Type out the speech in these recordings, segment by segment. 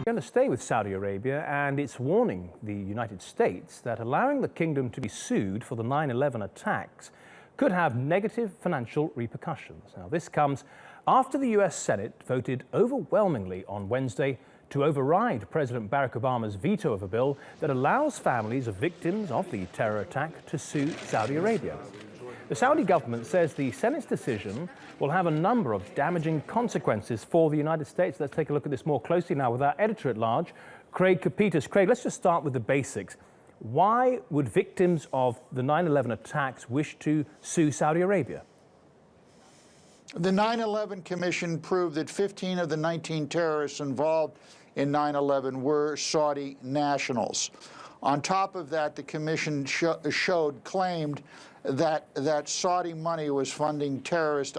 Going to stay with Saudi Arabia, and it's warning the United States that allowing the kingdom to be sued for the 9/11 attacks could have negative financial repercussions. Now, this comes after the US Senate voted overwhelmingly on Wednesday to override President Barack Obama's veto of a bill that allows families of victims of the terror attack to sue Saudi Arabia. The Saudi government says the Senate's decision will have a number of damaging consequences for the United States. Let's take a look at this more closely now with our editor-at-large, Craig Copetas. Craig, let's just start with the basics. Why would victims of the 9/11 attacks wish to sue Saudi Arabia? The 9/11 Commission proved that 15 of the 19 terrorists involved in 9/11 were Saudi nationals. On top of that, the Commission claimed that Saudi money was funding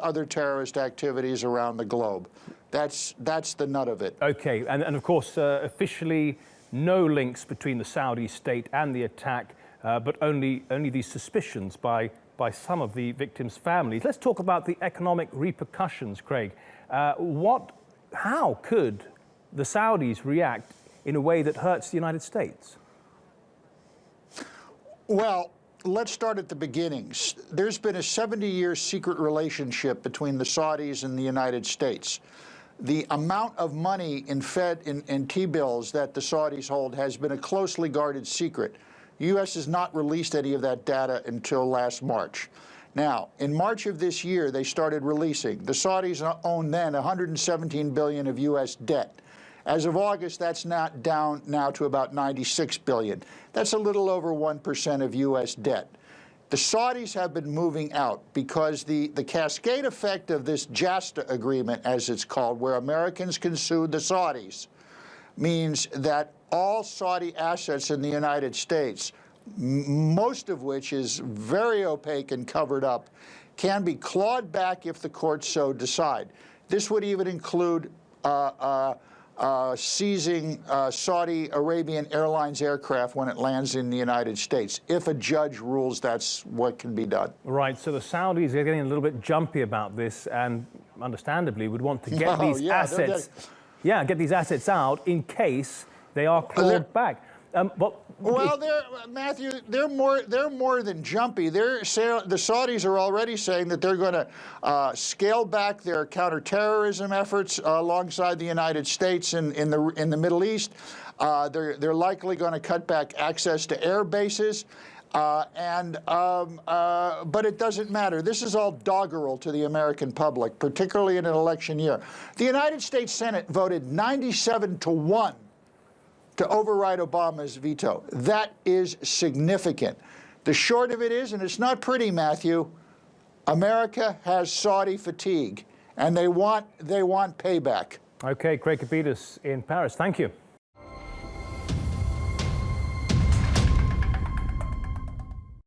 other terrorist activities around the globe. That's the nut of it. Okay, and of course, officially no links between the Saudi state and the attack, but only these suspicions by some of the victims' families. Let's talk about the economic repercussions, Craig. How could the Saudis react in a way that hurts the United States? Well, let's start at the beginnings. There's been a 70-year secret relationship between the Saudis and the United States. The amount of money in T-bills that the Saudis hold has been a closely guarded secret. The U.S. has not released any of that data until last March. Now, in March of this year, they started releasing. The Saudis owned then $117 billion of U.S. debt. As of August, that's down now to about $96 billion. That's a little over 1% of U.S. debt. The Saudis have been moving out because the cascade effect of this JASTA agreement, as it's called, where Americans can sue the Saudis, means that all Saudi assets in the United States, most of which is very opaque and covered up, can be clawed back if the courts so decide. This would even include seizing Saudi Arabian Airlines aircraft when it lands in the United States. If a judge rules that's what can be done. Right, so the Saudis are getting a little bit jumpy about this and understandably would want to get these assets. Yeah, get these assets out in case they are clawed back. Matthew, they're more than jumpy. The Saudis are already saying that they're going to scale back their counterterrorism efforts alongside the United States in the Middle East. They're likely going to cut back access to air bases. But it doesn't matter. This is all doggerel to the American public, particularly in an election year. The United States Senate voted 97-1 to override Obama's veto. That is significant. The short of it is, and it's not pretty, Matthew, America has Saudi fatigue, and they want payback. Okay, Craig Copetas in Paris. Thank you.